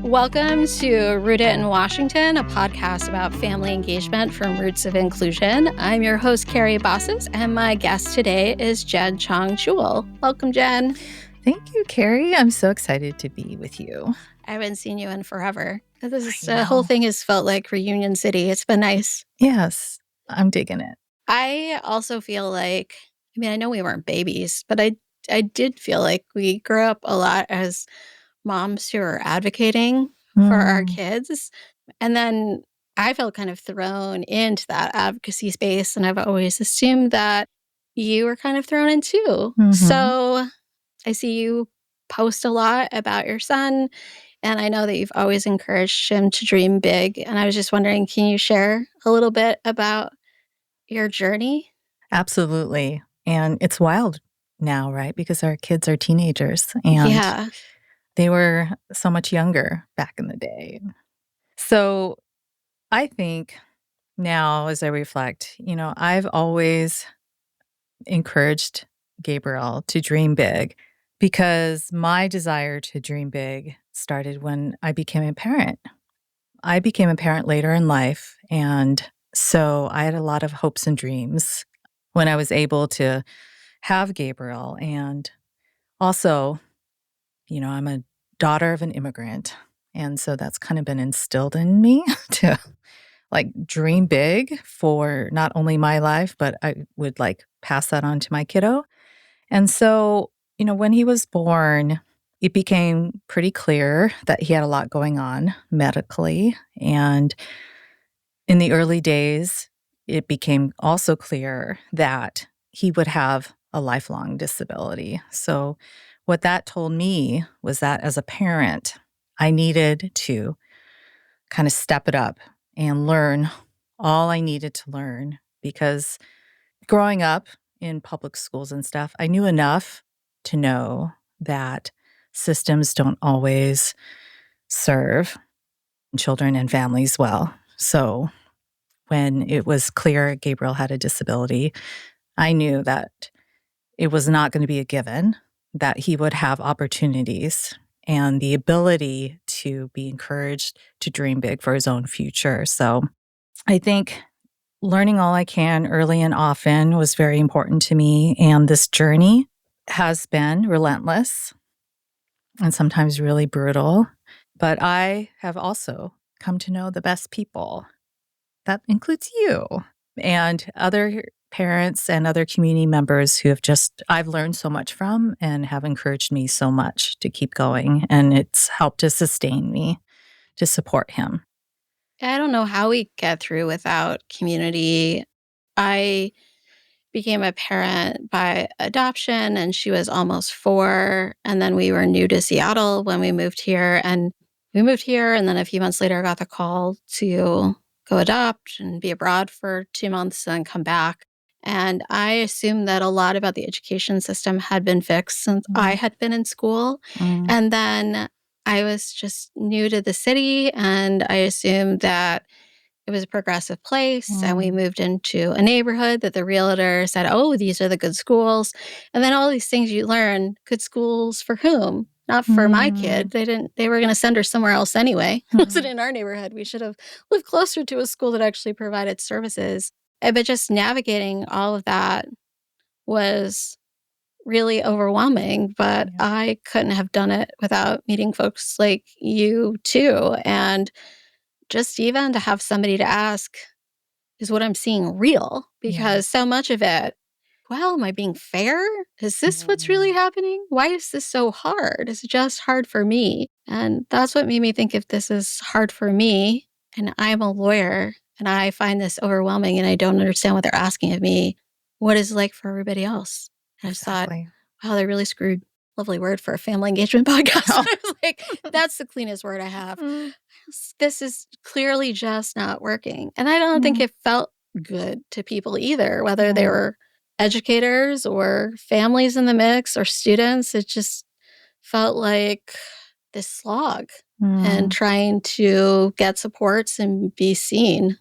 Welcome to Rooted in Washington, a podcast about family engagement from Roots of Inclusion. I'm your host, Carrie Bosses, and my guest today is Jen Chong-Jewell. Welcome, Jen. Thank you, Carrie. I'm so excited to be with you. I haven't seen you in forever. The whole thing has felt like Reunion City. It's been nice. Yes, I'm digging it. I also feel like, I know we weren't babies, but I did feel like we grew up a lot as moms who are advocating for our kids. And then I felt kind of thrown into that advocacy space. And I've always assumed that you were kind of thrown in too. So I see you post a lot about your son. And I know that you've always encouraged him to dream big. And I was just wondering, can you share a little bit about your journey? Absolutely. And it's wild now, right? Because our kids are teenagers. And they were so much younger back in the day. So I think now, as I reflect, I've always encouraged Gabriel to dream big because my desire to dream big started when I became a parent. I became a parent later in life, and so I had a lot of hopes and dreams when I was able to have Gabriel. And also, I'm a daughter of an immigrant. And so that's kind of been instilled in me to dream big for not only my life, but I would pass that on to my kiddo. And so, when he was born, it became pretty clear that he had a lot going on medically. And in the early days, it became also clear that he would have a lifelong disability. So what that told me was that as a parent, I needed to kind of step it up and learn all I needed to learn, because growing up in public schools and stuff, I knew enough to know that systems don't always serve children and families well. So when it was clear Gabriel had a disability, I knew that it was not going to be a given that he would have opportunities and the ability to be encouraged to dream big for his own future. So I think learning all I can early and often was very important to me. And this journey has been relentless and sometimes really brutal. But I have also come to know the best people. That includes you and other parents and other community members who I've learned so much from and have encouraged me so much to keep going. And it's helped to sustain me to support him. I don't know how we get through without community. I became a parent by adoption, and she was almost 4. And then we were new to Seattle when we moved here. And then a few months later, I got the call to go adopt and be abroad for 2 months and then come back. And I assumed that a lot about the education system had been fixed since I had been in school. And then I was just new to the city, and I assumed that it was a progressive place, and we moved into a neighborhood that the realtor said, oh, these are the good schools. And then all these things you learn, good schools for whom? Not for my kid. They were going to send her somewhere else anyway. It wasn't in our neighborhood. We should have lived closer to a school that actually provided services. But just navigating all of that was really overwhelming, but I couldn't have done it without meeting folks like you too. And just even to have somebody to ask, is what I'm seeing real? Because so much of it, well, am I being fair? Is this what's really happening? Why is this so hard? Is it just hard for me? And that's what made me think, if this is hard for me and I'm a lawyer and I find this overwhelming and I don't understand what they're asking of me, what is it like for everybody else? And I just thought, wow, they really screwed. Lovely word for a family engagement podcast. I was like, that's the cleanest word I have. This is clearly just not working. And I don't think it felt good to people either, whether they were educators or families in the mix or students. It just felt like this slog and trying to get supports and be seen.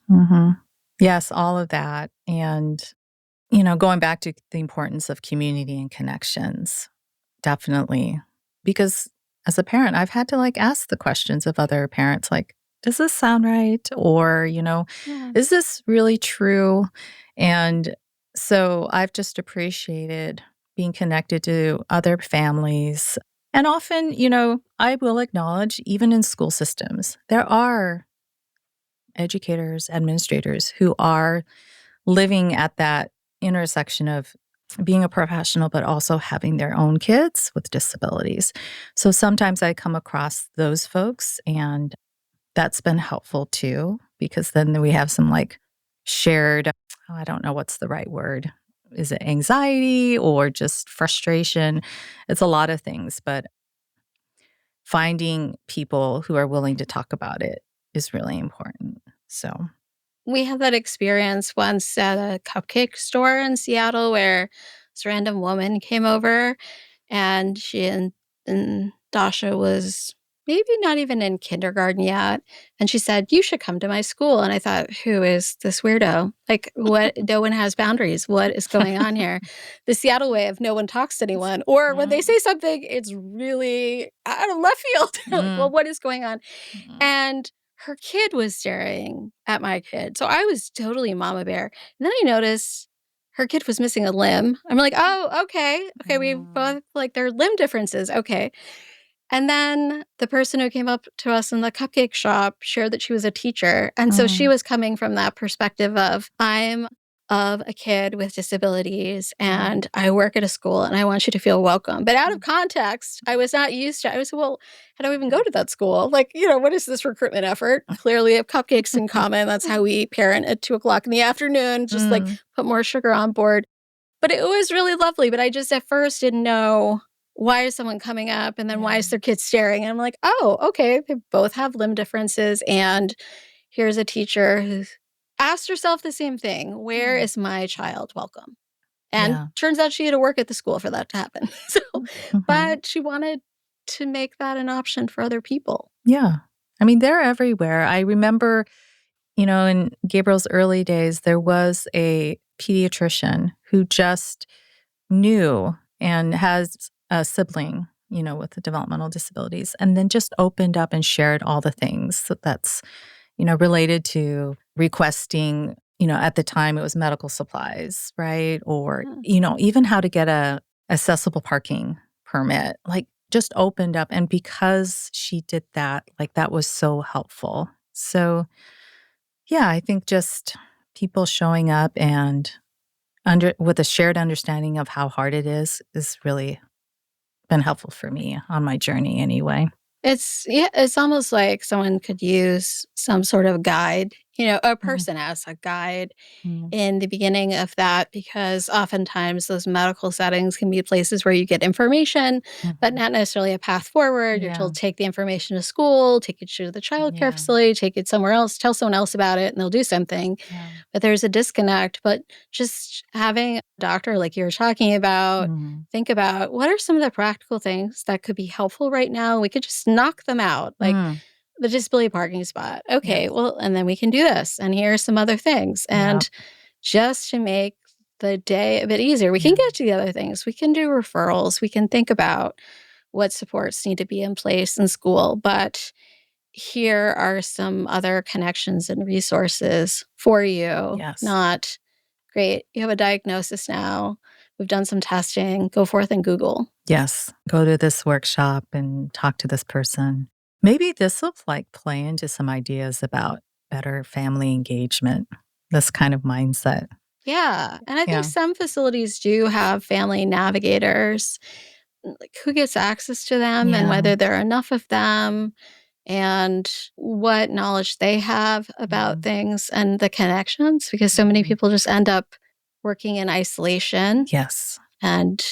Yes, all of that. And, going back to the importance of community and connections, definitely. Because as a parent, I've had to ask the questions of other parents, does this sound right? Or, is this really true? And so I've just appreciated being connected to other families. And often, I will acknowledge, even in school systems, there are educators, administrators who are living at that intersection of being a professional, but also having their own kids with disabilities. So sometimes I come across those folks, and that's been helpful too, because then we have some shared, I don't know what's the right word. Is it anxiety or just frustration? It's a lot of things, but finding people who are willing to talk about it is really important. So, we had that experience once at a cupcake store in Seattle where this random woman came over, and and Dasha was maybe not even in kindergarten yet, and she said, "You should come to my school." And I thought, "Who is this weirdo? What? No one has boundaries. What is going on here?" The Seattle way of no one talks to anyone, or when they say something, it's really out of left field. Well, what is going on? And her kid was staring at my kid. So I was totally mama bear. And then I noticed her kid was missing a limb. I'm like, "Oh, okay. Okay, we both there are limb differences. Okay." And then the person who came up to us in the cupcake shop shared that she was a teacher. And so she was coming from that perspective of, I'm of a kid with disabilities and I work at a school and I want you to feel welcome. But out of context, I was not used to, I was, well, how do I even go to that school? What is this recruitment effort? Clearly, we have cupcakes in common. That's how we parent at 2 o'clock in the afternoon, just put more sugar on board. But it was really lovely. But I just at first didn't know, why is someone coming up and then why is their kid staring? And I'm like, oh, okay. They both have limb differences. And here's a teacher who's asked herself the same thing. Where is my child welcome? And turns out she had to work at the school for that to happen. But she wanted to make that an option for other people. Yeah. I mean, they're everywhere. I remember, in Gabriel's early days, there was a pediatrician who just knew and has a sibling, with the developmental disabilities, and then just opened up and shared all the things that's, related to requesting, at the time it was medical supplies, right? Or, even how to get a accessible parking permit, just opened up. And because she did that, that was so helpful. So, yeah, I think just people showing up and with a shared understanding of how hard it is really been helpful for me on my journey anyway. It's almost like someone could use some sort of guide, a person as a guide in the beginning of that, because oftentimes those medical settings can be places where you get information, but not necessarily a path forward. You're told, take the information to school, take it to the childcare facility, take it somewhere else, tell someone else about it, and they'll do something. But there's a disconnect. But just having a doctor like you were talking about, think about what are some of the practical things that could be helpful right now. We could just knock them out, the disability parking spot. Okay, well, and then we can do this. And here are some other things. And just to make the day a bit easier, we can get to the other things. We can do referrals. We can think about what supports need to be in place in school. But here are some other connections and resources for you. Not, great, you have a diagnosis now. We've done some testing. Go forth and Google. Yes. Go to this workshop and talk to this person. Maybe this will play into some ideas about better family engagement, this kind of mindset. Yeah. And I think some facilities do have family navigators, who gets access to them and whether there are enough of them and what knowledge they have about things and the connections, because so many people just end up working in isolation. Yes. And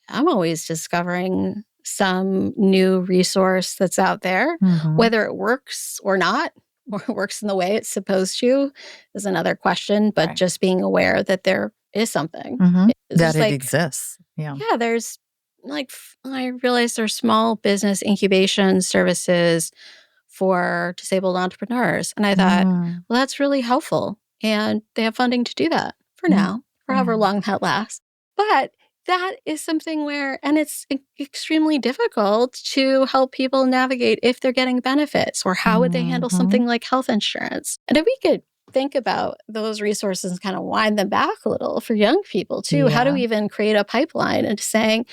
I'm always discovering some new resource that's out there, whether it works or not, or it works in the way it's supposed to is another question, but just being aware that there is something. That it exists. Yeah. Yeah, there's I realize there's small business incubation services for disabled entrepreneurs. And I thought, well, that's really helpful. And they have funding to do that for now. for however long that lasts. But that is something where, and it's extremely difficult to help people navigate if they're getting benefits, or how would they handle something like health insurance. And if we could think about those resources and kind of wind them back a little for young people too, how do we even create a pipeline into saying,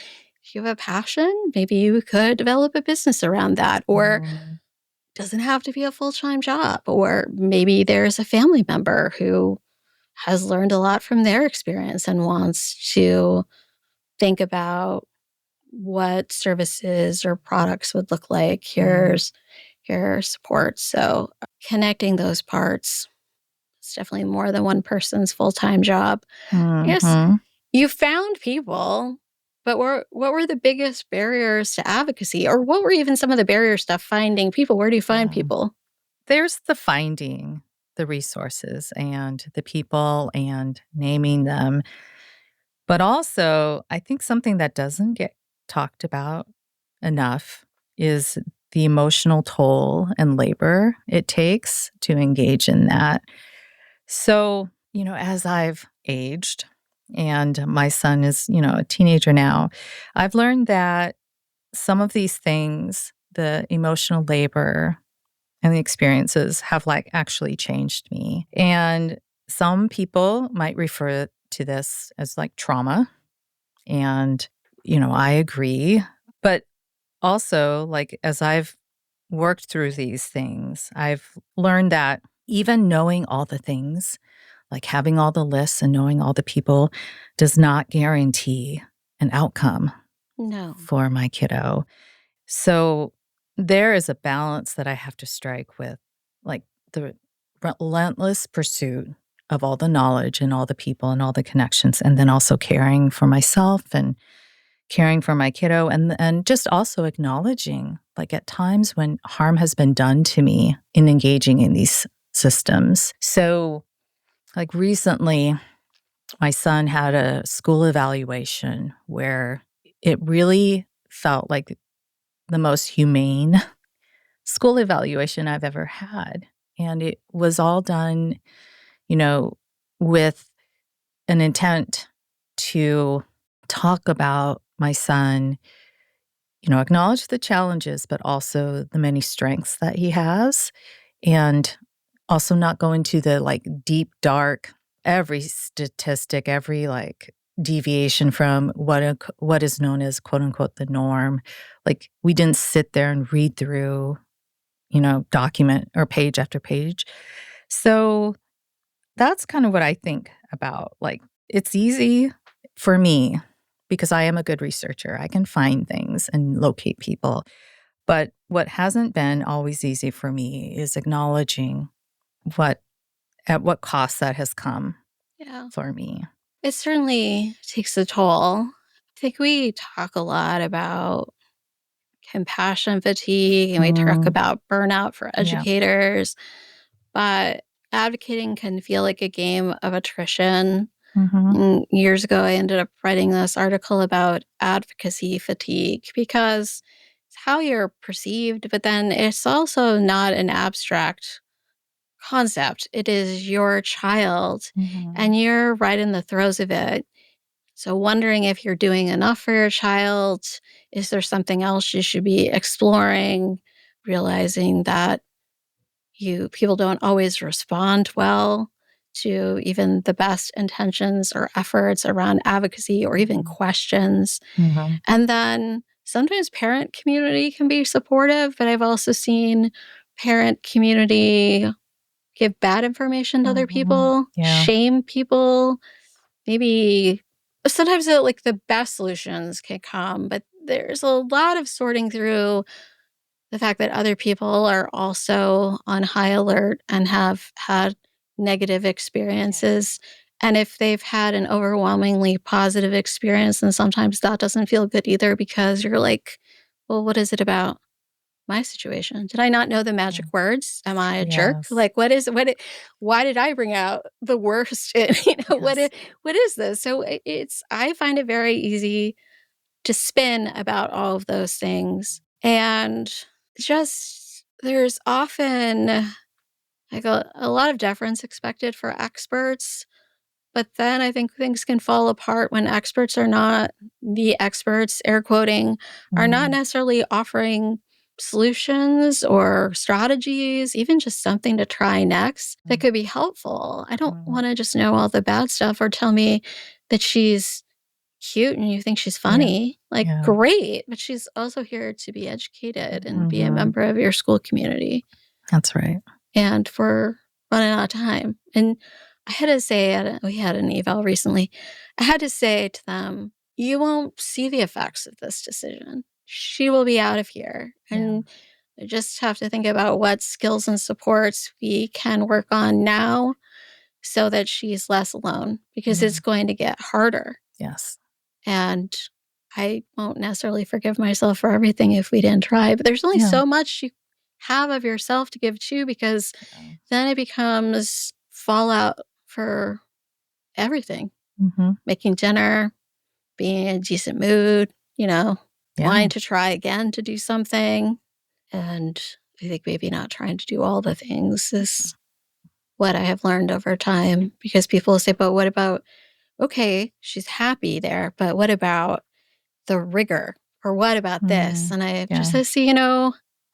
if you have a passion, maybe you could develop a business around that, or doesn't have to be a full-time job, or maybe there's a family member who has learned a lot from their experience and wants to think about what services or products would look like. Here's your support. So connecting those parts, it's definitely more than one person's full-time job. Yes, you found people, but what were the biggest barriers to advocacy? Or what were even some of the barriers to finding people? Where do you find people? There's the finding the resources and the people and naming them. But also, I think something that doesn't get talked about enough is the emotional toll and labor it takes to engage in that. So, as I've aged and my son is, a teenager now, I've learned that some of these things, the emotional labor and the experiences have actually changed me. And some people might refer to this as trauma. And, I agree. But also, as I've worked through these things, I've learned that even knowing all the things, having all the lists and knowing all the people, does not guarantee an outcome for my kiddo. So there is a balance that I have to strike with, the relentless pursuit of all the knowledge and all the people and all the connections, and then also caring for myself and caring for my kiddo, and just also acknowledging, at times when harm has been done to me in engaging in these systems. So, recently, my son had a school evaluation where it really felt like the most humane school evaluation I've ever had. And it was all done, with an intent to talk about my son, acknowledge the challenges, but also the many strengths that he has. And also not go into the deep, dark, every statistic, every deviation from what is known as quote unquote the norm. We didn't sit there and read through, document or page after page. So that's kind of what I think about. It's easy for me because I am a good researcher. I can find things and locate people. But what hasn't been always easy for me is acknowledging at what cost that has come for me. It certainly takes a toll. I think we talk a lot about compassion fatigue, and we talk about burnout for educators, but advocating can feel like a game of attrition. Years ago, I ended up writing this article about advocacy fatigue because it's how you're perceived, but then it's also not an abstract concept. It is your child, and you're right in the throes of it. So wondering if you're doing enough for your child, is there something else you should be exploring, realizing that people don't always respond well to even the best intentions or efforts around advocacy or even questions. And then sometimes parent community can be supportive, but I've also seen parent community give bad information to other people, shame people. Maybe sometimes the best solutions can come, but there's a lot of sorting through the fact that other people are also on high alert and have had negative experiences. And if they've had an overwhelmingly positive experience, then sometimes that doesn't feel good either, because you're like, well, what is it about my situation? Did I not know the magic words? Am I a jerk? Why did I bring out the worst? What is this? So I find it very easy to spin about all of those things. And just there's often a lot of deference expected for experts, But then I think things can fall apart when experts are not the experts, air quoting, are not necessarily offering solutions or strategies, even just something to try next that could be helpful. I don't want to just know all the bad stuff or tell me that she's cute and you think she's funny. Like, great. But she's also here to be educated and be a member of your school community. That's right. And we're running out of time. And I had to say, we had an eval recently, I had to say to them, you won't see the effects of this decision. She will be out of here. And I just have to think about what skills and supports we can work on now so that she's less alone, because it's going to get harder. Yes. And I won't necessarily forgive myself for everything if we didn't try, but there's only so much you have of yourself to give to, because then it becomes fallout for everything. Making dinner, being in a decent mood, wanting to try again to do something. And I think maybe not trying to do all the things is what I have learned over time, because people say, but what about, okay, she's happy there, but what about the rigor? Or what about this? And I just say,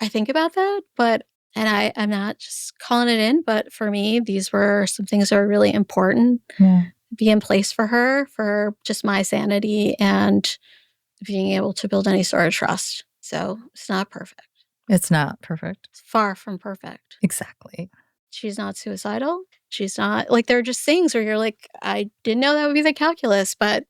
I think about that, and I'm not just calling it in, but for me, these were some things that are really important be in place for her, for just my sanity and being able to build any sort of trust. So it's not perfect. It's not perfect. It's far from perfect. Exactly. She's not suicidal. She's not, like, there are just things where you're like, I didn't know that would be the calculus, but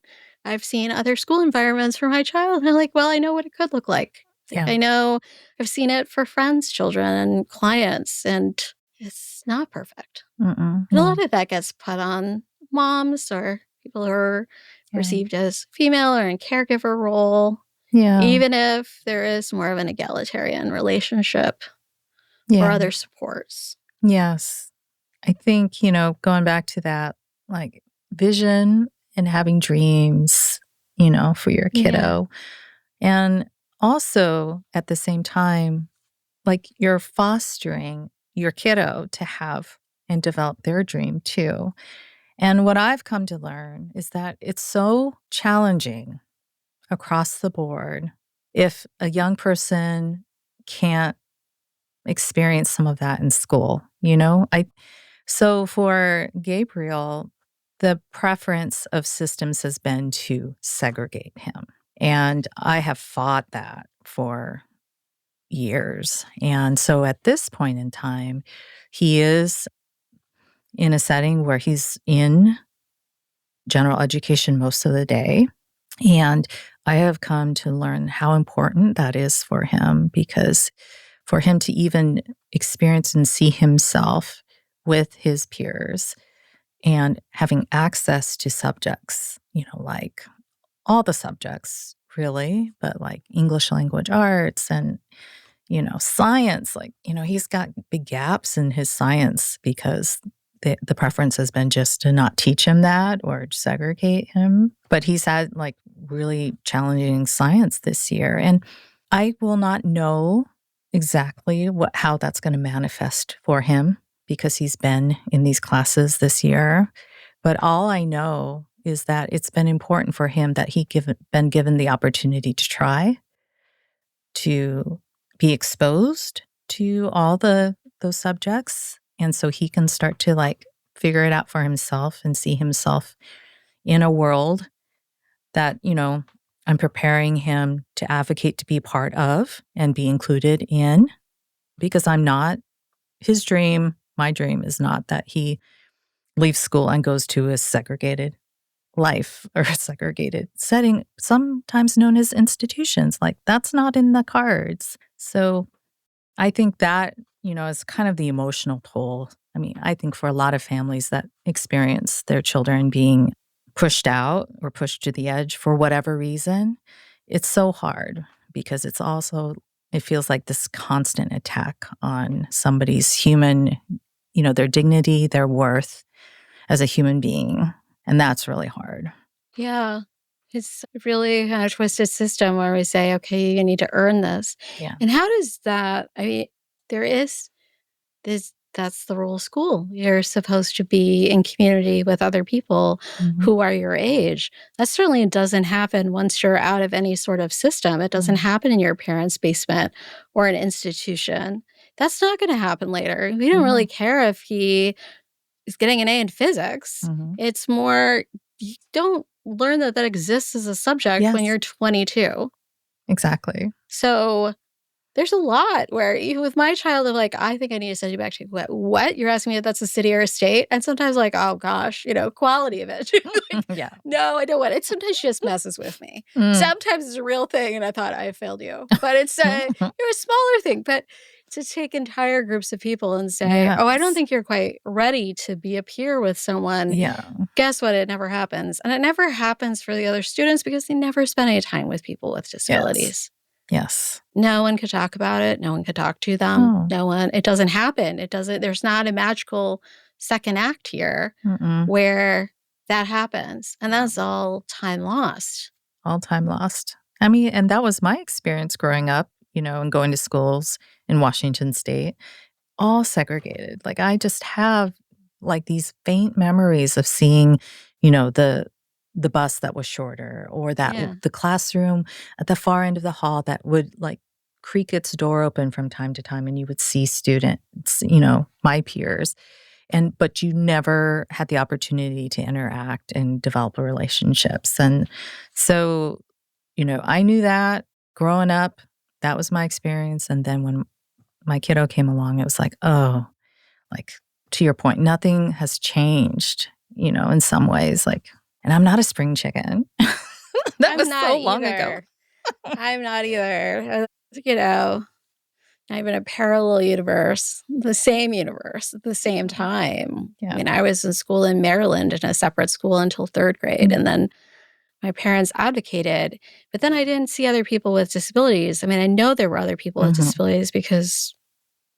I've seen other school environments for my child. And I'm like, well, I know what it could look like. I know I've seen it for friends' children and clients, and it's not perfect. And a lot of that gets put on moms or people who are perceived as female or in caregiver role. Even if there is more of an egalitarian relationship or other supports. Yes. I think, going back to that, like, vision and having dreams, for your kiddo. And also at the same time, like, you're fostering your kiddo to have and develop their dream too. And what I've come to learn is that it's so challenging across the board if a young person can't experience some of that in school, So for Gabriel, the preference of systems has been to segregate him. And I have fought that for years. And so at this point in time, he is in a setting where he's in general education most of the day. And I have come to learn how important that is for him, because for him to even experience and see himself with his peers and having access to subjects, like all the subjects really, but like English language arts and, science, like, he's got big gaps in his science because the preference has been just to not teach him that or segregate him. But he's had like really challenging science this year. And I will not know exactly how that's going to manifest for him because he's been in these classes this year. But all I know is that it's been important for him that been given the opportunity to try, to be exposed to all those subjects. And so he can start to like figure it out for himself and see himself in a world that, I'm preparing him to advocate to be part of and be included in, because I'm not his dream. My dream is not that he leaves school and goes to a segregated life or a segregated setting, sometimes known as institutions. Like, that's not in the cards. So I think that, is kind of the emotional toll. I mean, I think for a lot of families that experience their children being pushed out or pushed to the edge for whatever reason, it's so hard because it feels like this constant attack on somebody's human, their dignity, their worth as a human being. And that's really hard. Yeah. It's really kind of twisted system where we say, okay, you need to earn this. Yeah. And how does that, there is this that's the rule of school. You're supposed to be in community with other people who are your age. That certainly doesn't happen once you're out of any sort of system. It doesn't happen in your parents' basement or an institution. That's not going to happen later. We don't really care if he is getting an A in physics. It's more, you don't learn that exists as a subject when you're 22. Exactly. So there's a lot where even with my child, I'm like, I think I need to send you back to what? You're asking me if that's a city or a state? And sometimes like, oh gosh, quality of it. Like, no, I don't want it. Sometimes she just messes with me. Sometimes it's a real thing and I thought I failed you. But it's a smaller thing. But to take entire groups of people and say, oh, I don't think you're quite ready to be a peer with someone. Guess what? It never happens. And it never happens for the other students because they never spend any time with people with disabilities. Yes. No one could talk about it. No one could talk to them. No one. It doesn't happen. There's not a magical second act here where that happens. And that's all time lost. All time lost. I mean, and that was my experience growing up, and going to schools in Washington State, all segregated. Like I just have like these faint memories of seeing, the bus that was shorter or that the classroom at the far end of the hall that would like creak its door open from time to time and you would see students, my peers. But you never had the opportunity to interact and develop relationships. And so, I knew that growing up, that was my experience. And then when my kiddo came along, it was like, oh, like to your point, nothing has changed, in some ways. Like, and I'm not a spring chicken. That was so long ago. I'm not either. Not even a parallel universe, the same universe at the same time. Yeah. I mean, I was in school in Maryland in a separate school until third grade. And then my parents advocated, but then I didn't see other people with disabilities. I mean, I know there were other people with disabilities because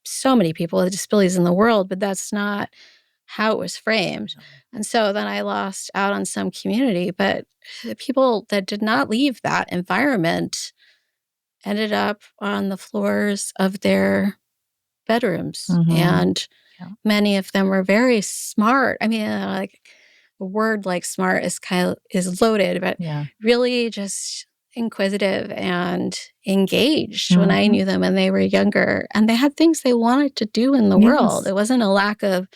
so many people with disabilities in the world, but that's not how it was framed. And so then I lost out on some community, but the people that did not leave that environment ended up on the floors of their bedrooms. And many of them were very smart. I mean, like a word like smart is loaded, but really just inquisitive and engaged when I knew them and they were younger. And they had things they wanted to do in the world. It wasn't a lack of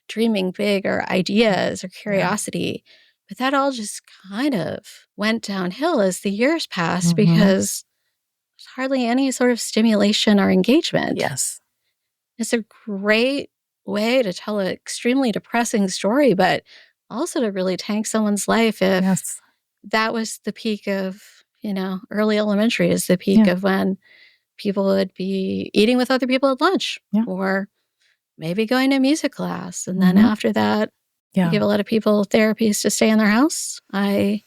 dreaming big or ideas or curiosity. But that all just kind of went downhill as the years passed because there's hardly any sort of stimulation or engagement. Yes. It's a great way to tell an extremely depressing story, but also to really tank someone's life if that was the peak of, early elementary is the peak of when people would be eating with other people at lunch or maybe going to music class. And then after that, you give a lot of people therapies to stay in their house. I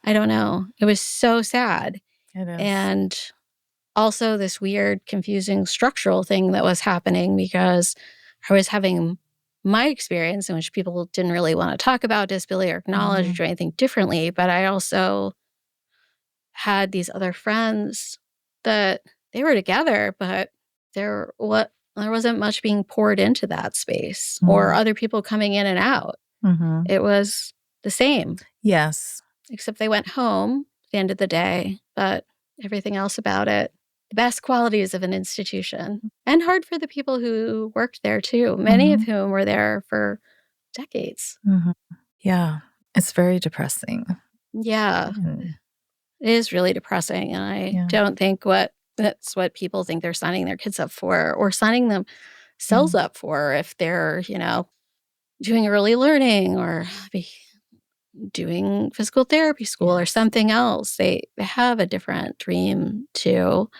don't know. It was so sad. It is. And also this weird, confusing structural thing that was happening because I was having my experience in which people didn't really want to talk about disability or acknowledge or do anything differently. But I also had these other friends that they were together, but there wasn't much being poured into that space or other people coming in and out. It was the same. Yes. Except they went home at the end of the day, but everything else about it, the best qualities of an institution. And hard for the people who worked there too, many of whom were there for decades. Yeah. It's very depressing. Yeah. It is really depressing. And I don't think that's what people think they're signing their kids up for or signing themselves up for if they're, doing early learning or doing physical therapy school or something else. They have a different dream too.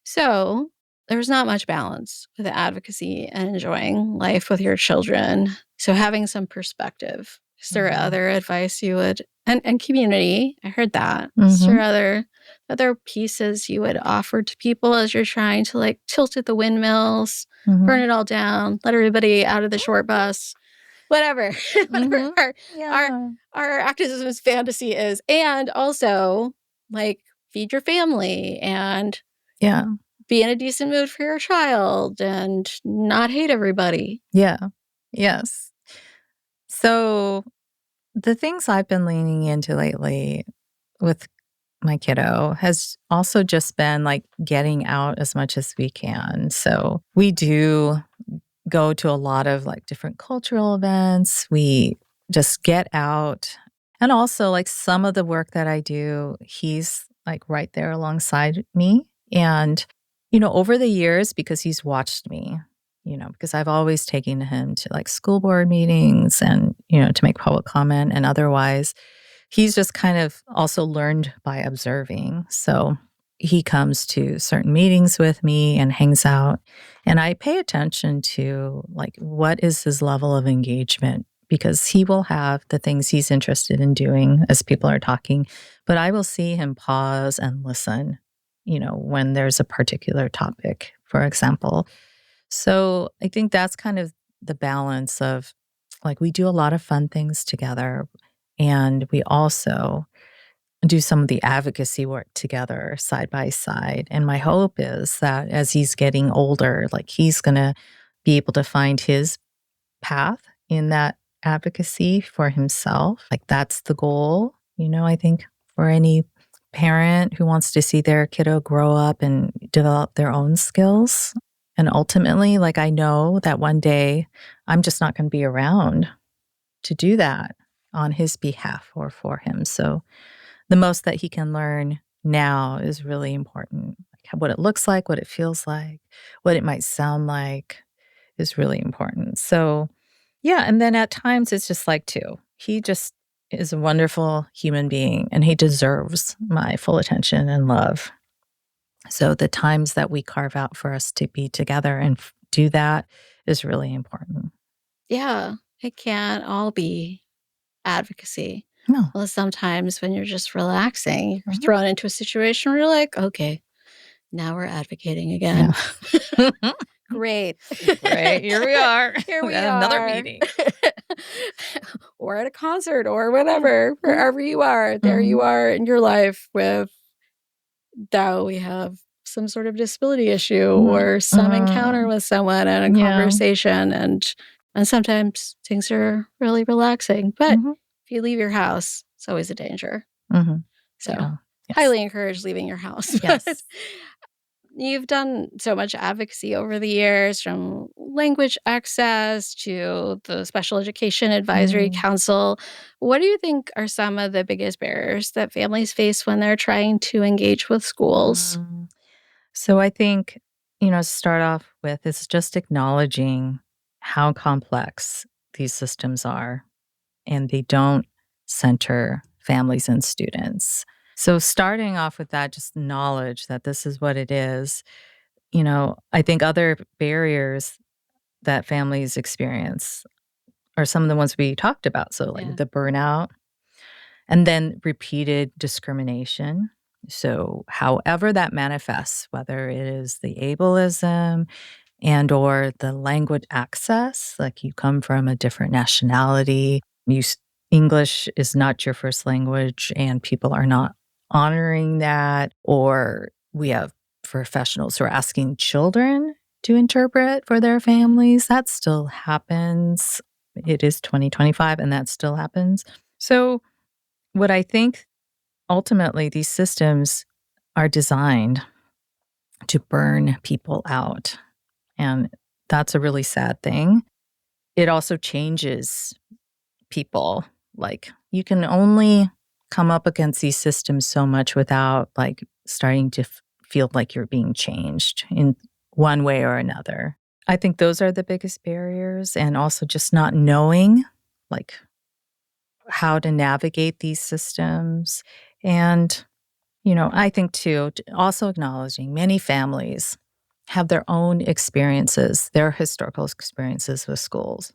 So there's not much balance with advocacy and enjoying life with your children. So having some perspective. Is there other advice you would, and community, I heard that. Is there other pieces you would offer to people as you're trying to like tilt at the windmills, burn it all down, let everybody out of the short bus, whatever, our activism fantasy is, and also like feed your family and be in a decent mood for your child and not hate everybody. Yeah. Yes. So the things I've been leaning into lately with my kiddo has also just been like getting out as much as we can. So we do go to a lot of like different cultural events. We just get out. And also, like some of the work that I do, he's like right there alongside me. And, over the years, because he's watched me, because I've always taken him to like school board meetings and, to make public comment and otherwise, he's just kind of also learned by observing. So he comes to certain meetings with me and hangs out. And I pay attention to like what is his level of engagement because he will have the things he's interested in doing as people are talking, but I will see him pause and listen, when there's a particular topic, for example. So I think that's kind of the balance of like we do a lot of fun things together and we also do some of the advocacy work together side by side. And my hope is that as he's getting older, like he's going to be able to find his path in that advocacy for himself. Like that's the goal, I think for any parent who wants to see their kiddo grow up and develop their own skills. And ultimately, like I know that one day I'm just not going to be around to do that on his behalf or for him. So the most that he can learn now is really important. Like what it looks like, what it feels like, what it might sound like is really important. So, yeah. And then at times it's just like, too, he just is a wonderful human being and he deserves my full attention and love. So the times that we carve out for us to be together and do that is really important. Yeah, it can't all be advocacy. No. Well, sometimes when you're just relaxing, you're Mhm. thrown into a situation where you're like, okay, now we're advocating again. Yeah. Great. Great. Here we are. Here we At another are. meeting. Or at a concert or whatever, Mhm. wherever you are, there you Mhm. are in your life with now we have some sort of disability issue Mhm. or some encounter Mhm. with someone and a Yeah. conversation and sometimes things are really relaxing. But Mhm. if you leave your house, it's always a danger. Mhm. So Yeah. Yes. highly encourage leaving your house. But Yes. you've done so much advocacy over the years, from language access to the Special Education Advisory Mm. Council. What do you think are some of the biggest barriers that families face when they're trying to engage with schools? Mm. So I think, start off with it's just acknowledging how complex these systems are and they don't center families and students. So starting off with that, just knowledge that this is what it is. I think other barriers that families experience are some of the ones we talked about. So, like Yeah. the burnout and then repeated discrimination. So, however that manifests, whether it is the ableism and or the language access, like you come from a different nationality, English is not your first language and people are not honoring that, or we have professionals who are asking children to interpret for their families. That still happens. It is 2025 and that still happens. So, what I think ultimately these systems are designed to burn people out. And that's a really sad thing. It also changes people. Like you can only come up against these systems so much without like starting to feel like you're being changed in one way or another. I think those are the biggest barriers and also just not knowing like how to navigate these systems and I think too, also acknowledging many families have their own experiences, their historical experiences with schools.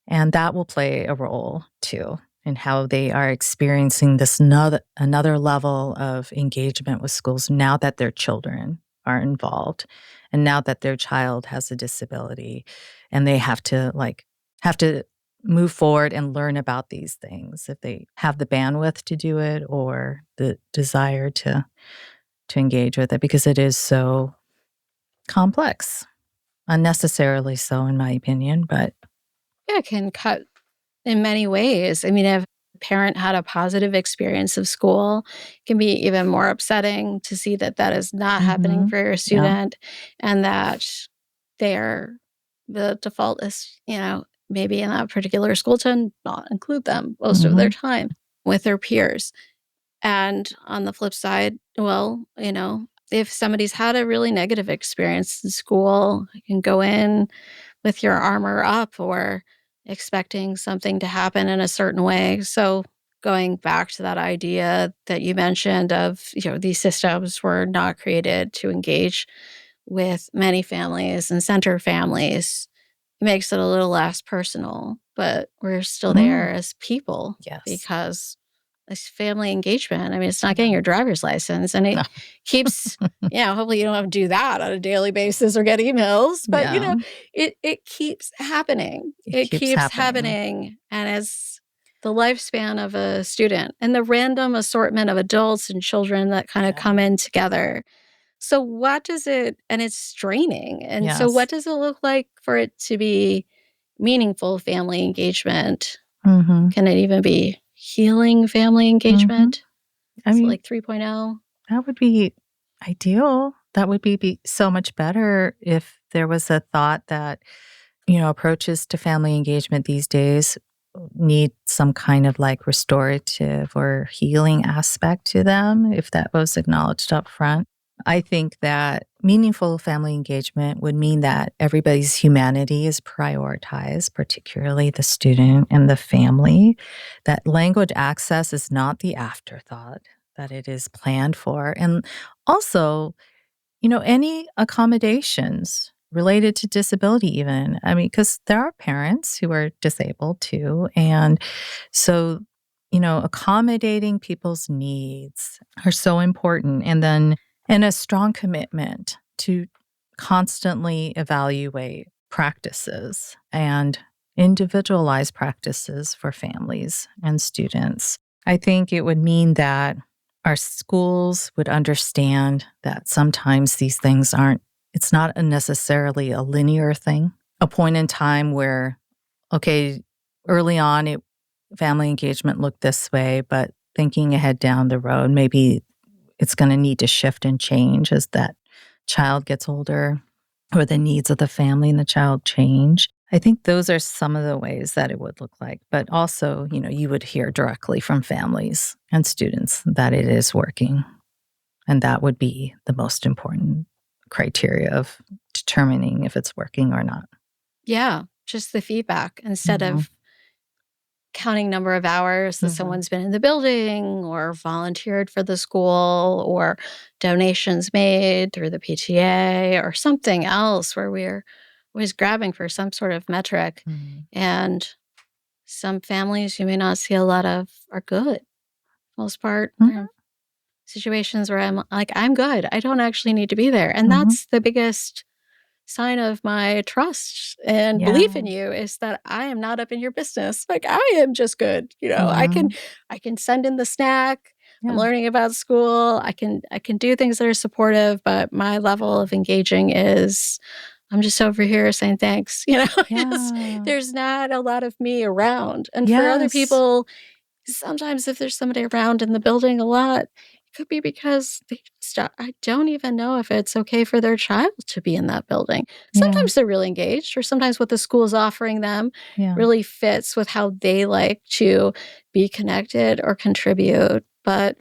And that will play a role too in how they are experiencing this another level of engagement with schools now that their children are involved and now that their child has a disability and they have to move forward and learn about these things if they have the bandwidth to do it or the desire to engage with it because it is so complex, unnecessarily so, in my opinion, but yeah, it can cut in many ways. I mean, if a parent had a positive experience of school, it can be even more upsetting to see that that is not happening Mhm. for your Yeah. student and that they're the default is, maybe in that particular school to not include them most of their Mhm. time with their peers. And on the flip side, well, if somebody's had a really negative experience in school, you can go in with your armor up or expecting something to happen in a certain way. So going back to that idea that you mentioned of, these systems were not created to engage with many families and center families, it makes it a little less personal, but we're still there Mm. as people Yes. because it's family engagement. I mean, it's not getting Yeah. your driver's license and it No. keeps, hopefully you don't have to do that on a daily basis or get emails, but Yeah. it keeps happening. It It keeps keeps happening. happening. And as the lifespan of a student and the random assortment of adults and children that kind of Yeah. come in together. So what does it, and it's straining. And so Yes. what does it look like for it to be meaningful family engagement? Mhm. Can it even be healing family Mhm. engagement? I Is it mean, like 3.0? that would be ideal. That would be so much better if there was a thought that, approaches to family engagement these days need some kind of like restorative or healing aspect to them, if that was acknowledged up front. I think that meaningful family engagement would mean that everybody's humanity is prioritized, particularly the student and the family, that language access is not the afterthought, that it is planned for. And also, any accommodations related to disability, even. I mean, because there are parents who are disabled too. And so, accommodating people's needs are so important. And a strong commitment to constantly evaluate practices and individualize practices for families and students. I think it would mean that our schools would understand that sometimes these things it's not necessarily a linear thing. A point in time where, okay, early on, family engagement looked this way, but thinking ahead down the road, maybe it's going to need to shift and change as that child gets older or the needs of the family and the child change. I think those are some of the ways that it would look like. But also, you would hear directly from families and students that it is working. And that would be the most important criteria of determining if it's working or not. Yeah, just the feedback instead Mhm. of counting number of hours that Mhm. someone's been in the building or volunteered for the school or donations made through the PTA or something else where we're always grabbing for some sort of metric. Mhm. And some families you may not see a lot of are good. Most part, they're in Mhm. situations where I'm like, I'm good. I don't actually need to be there. And Mhm. that's the biggest sign of my trust and belief in Yeah. you is that I am not up in your business. Like I am just good. Mhm. I can send in the snack. I'm Yeah. learning about school. I can do things that are supportive, but my level Yeah. of engaging is I'm just over here saying thanks. Just Yeah. there's not a lot of me around. And for other Yes. people, sometimes if there's somebody around in the building a lot, it could be because I don't even know if it's okay for their child to be in that building. Yeah. Sometimes they're really engaged, or sometimes what the school is offering them Yeah. really fits with how they like to be connected or contribute. But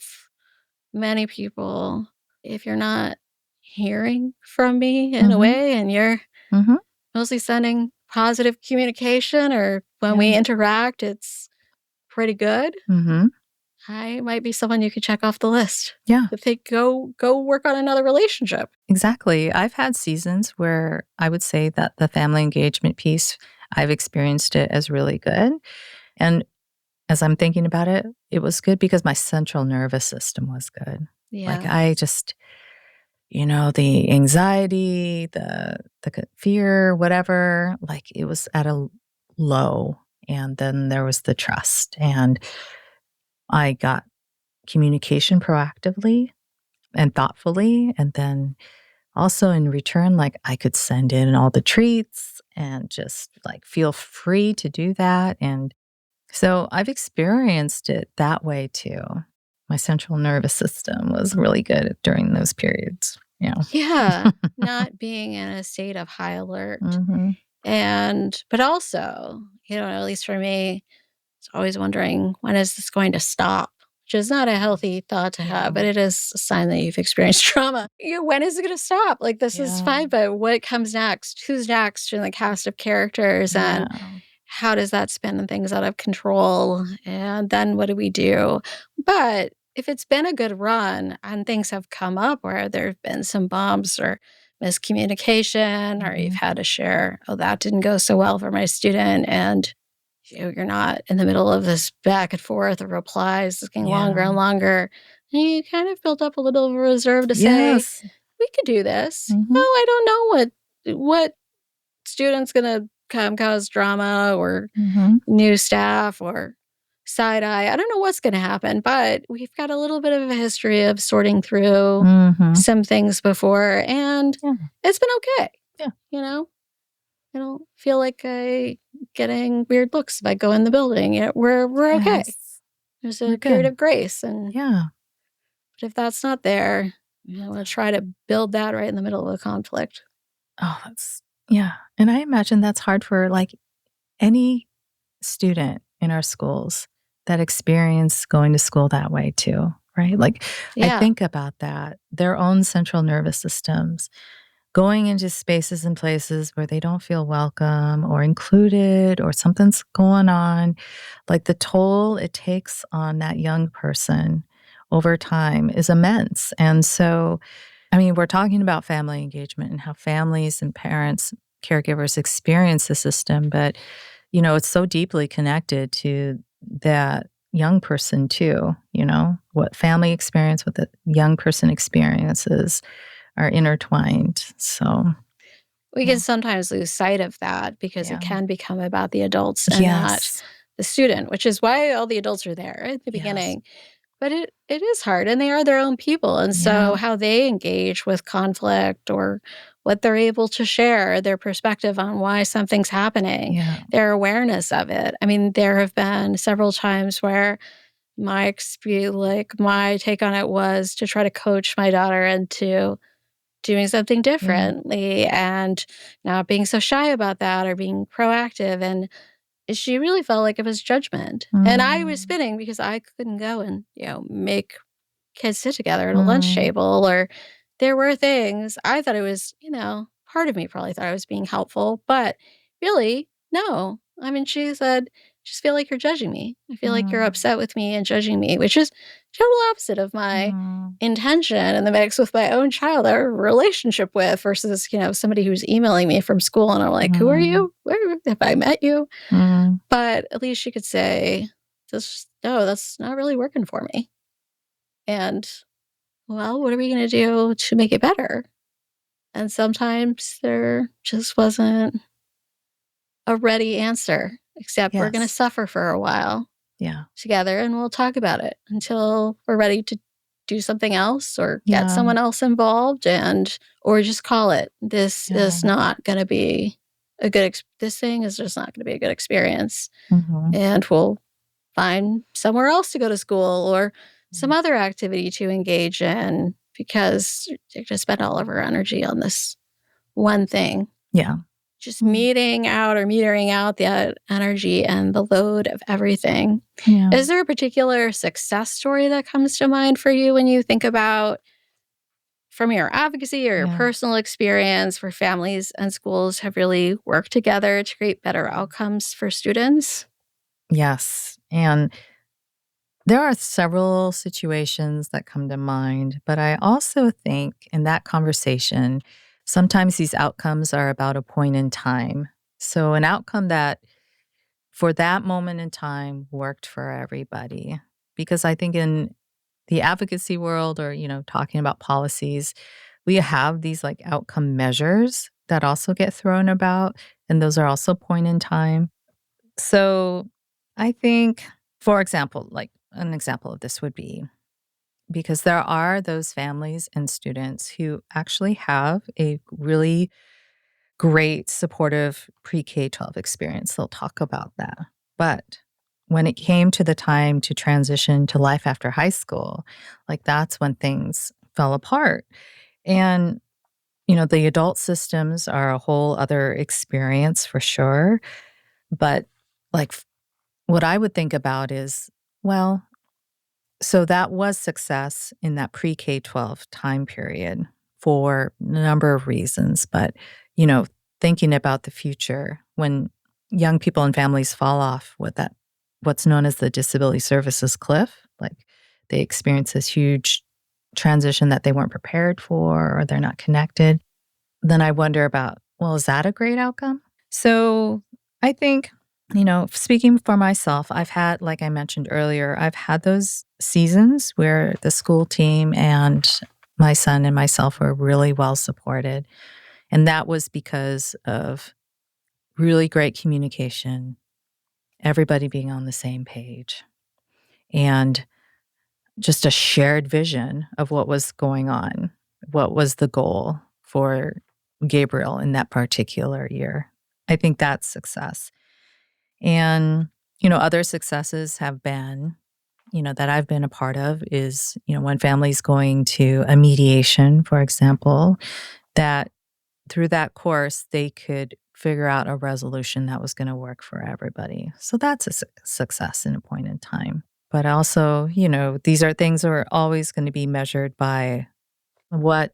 many people, if you're not hearing from me in a Mhm. way and you're Mhm. mostly sending positive communication, or when we Yeah. interact, it's pretty good, Mhm. I might be someone you could check off the list. Yeah. To think, go work on another relationship. Exactly. I've had seasons where I would say that the family engagement piece, I've experienced it as really good. And as I'm thinking about it, it was good because my central nervous system was good. Like Yeah. I just, the anxiety, the fear, whatever, like it was at a low. And then there was the trust. And I got communication proactively and thoughtfully. And then also in return, like, I could send in all the treats and just, like, feel free to do that, and so I've experienced it that way too. My central nervous system was really good during those periods. Yeah. Yeah, not being in a state of high alert. Mhm. And but also, at least for me, it's always wondering, when is this going to stop? Which is not a healthy thought to have, Yeah. but it is a sign that you've experienced trauma. When is it going to stop? Like, this is Yeah. fine, but what comes next? Who's next in the cast of characters? And Yeah. how does that spin things out of control? And then what do we do? But if it's been a good run and things have come up where there have been some bumps or miscommunication, or you've Mhm. had to share, oh, that didn't go so well for my student, and you're not in the middle of this back and forth of replies, it's getting longer Yeah. and longer, and you kind of built up a little of a reserve to say, Yes. we could do this. Mhm. Oh, I don't know what student's gonna come cause drama, or Mhm. new staff, or side eye. I don't know what's gonna happen, but we've got a little bit of a history of sorting through Mhm. some things before, and Yeah. it's been okay. Yeah. You know, I don't feel like I getting weird looks if I go in the building. We're okay. Yes. There's We're a period good. of grace, and Yeah. but if that's not there, I want to try to build that right in the middle of a conflict. Oh, that's yeah, and I imagine that's hard for, like, any student in our schools that experience going to school that way too, right? Like, I Yeah, think about that, their own central nervous systems going into spaces and places where they don't feel welcome or included or something's going on, like the toll it takes on that young person over time is immense. And so, I mean, we're talking about family engagement and how families and parents, caregivers experience the system, but it's so deeply connected to that young person too, what family experience, what the young person experiences are intertwined. So, we can yeah. sometimes lose sight of that because it Yeah. can become about the adults and not Yes. the student, which is why all the adults are there at the Yes. beginning. But it is hard, and they are their own people, and Yeah. so how they engage with conflict, or what they're able to share, their perspective on why something's happening, Yeah. their awareness of it. I mean, there have been several times where my take on it was to try to coach my daughter into doing something Yeah. differently, and not being so shy about that, or being proactive, and she really felt like it was judgment. And I was Mm. spinning because I couldn't go and, make kids sit together at a lunch Mm. table, or there were things I thought it was, part of me probably thought I was being helpful, but really, no. I mean, she said, just feel like you're judging me. I feel like you're Mm. upset with me and judging me, which is total opposite of my Mm. intention in the mix with my own child or relationship with, versus, somebody who's emailing me from school and I'm like, who are Mm. you? Where have I met you? Mm. But at least she could say, just, no, that's not really working for me. And well, what are we going to do to make it better? And sometimes there just wasn't a ready answer, except we're going to Yes. suffer for a while Yeah. together, and we'll talk about it until we're ready to do something else or get Yeah. someone else involved, or just call it. This Yeah. is not going to be this thing is just not going to be a good experience. Mhm. And we'll find somewhere else to go to school, or some Mm. other activity to engage in, because you're going to spend all of our energy on this one thing. Yeah. Just Mm. metering out the energy and the load of everything. Yeah. Is there a particular success story that comes to mind for you when you think about, from your advocacy or your Yeah. personal experience, where families and schools have really worked together to create better outcomes for students? Yes, and there are several situations that come to mind, but I also think in that conversation, sometimes these outcomes are about a point in time. So, an outcome that for that moment in time worked for everybody. Because I think in the advocacy world or, talking about policies, we have these like outcome measures that also get thrown about, and those are also point in time. So, I think, for example, like an example of this would be because there are those families and students who actually have a really great supportive pre-K-12 experience. They'll talk about that. But when it came to the time to transition to life after high school, like that's when things fell apart. And, the adult systems are a whole other experience for sure. But like what I would think about is, well, so that was success in that pre-K-12 time period for a number of reasons. But, you know, thinking about the future when young people and families fall off with that, what's known as the disability services cliff, like they experience this huge transition that they weren't prepared for or they're not connected, then I wonder about, well, is that a great outcome? So I think, speaking for myself, I've had, like I mentioned earlier, I've had those seasons where the school team and my son and myself were really well supported. And that was because of really great communication, everybody being on the same page, and just a shared vision of what was going on, what was the goal for Gabriel in that particular year. I think that's success. And, other successes have been, that I've been a part of is, when families going to a mediation, for example, that through that course, they could figure out a resolution that was going to work for everybody. So that's a success in a point in time. But also, these are things that are always going to be measured by what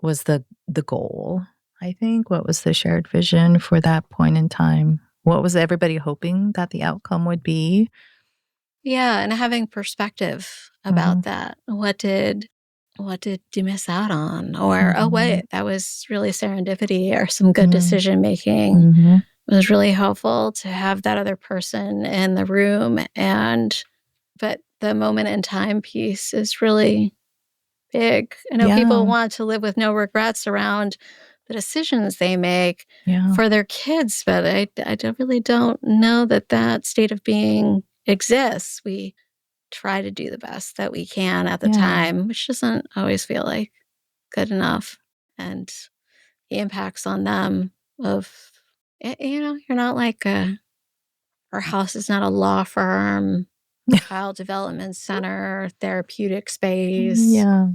was the goal. I think what was the shared vision for that point in time? What was everybody hoping that the outcome would be? Yeah, and having perspective about that. What did you miss out on? Or, oh, Mhm. wait, that was really serendipity or some good Mm. decision making. Mhm. It was really helpful to have that other person in the room. But the moment in time piece is really big. I know people Yeah, want to live with no regrets around the decisions they make yeah, for their kids, but really don't know that that state of being exists. We try to do the best that we can at the yeah, time, which doesn't always feel like good enough. And the impacts on them of, you're not like our house is not a law firm, child development center, therapeutic space, yeah.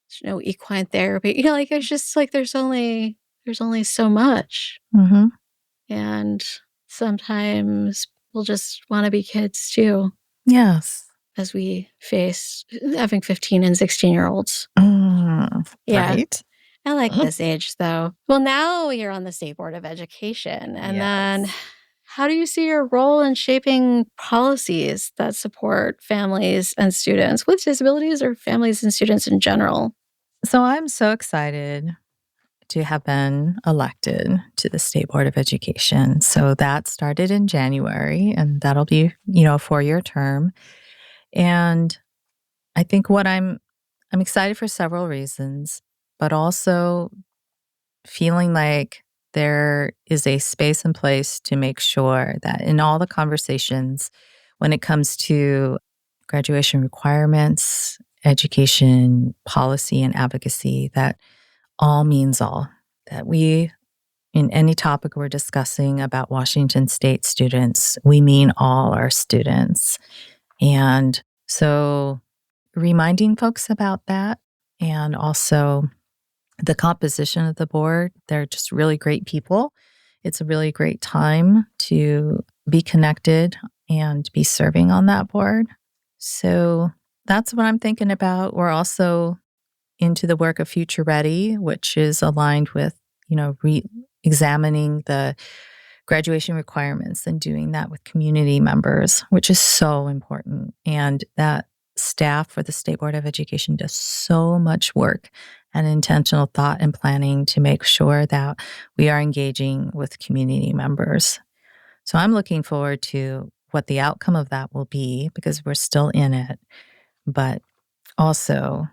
there's no equine therapy. Like it's just like there's only so much. Mhm. And sometimes we'll just want to be kids too, Yes. as we face having 15 and 16-year-olds. Yeah. Right? I like Mm. this age though. Well, now you're on the State Board of Education. And then Yes. how do you see your role in shaping policies that support families and students with disabilities or families and students in general? So I'm so excited to have been elected to the State Board of Education. So that started in January, and that'll be, a 4-year term. And I think I'm excited for several reasons, but also feeling like there is a space and place to make sure that in all the conversations when it comes to graduation requirements, education, policy, and advocacy, that all means all. That we, in any topic we're discussing about Washington State students, we mean all our students. And so reminding folks about that, and also the composition of the board, they're just really great people. It's a really great time to be connected and be serving on that board. So that's what I'm thinking about. We're also into the work of Future Ready, which is aligned with, examining the graduation requirements and doing that with community members, which is so important. And that staff for the State Board of Education does so much work and intentional thought and planning to make sure that we are engaging with community members. So I'm looking forward to what the outcome of that will be because we're still in it, but also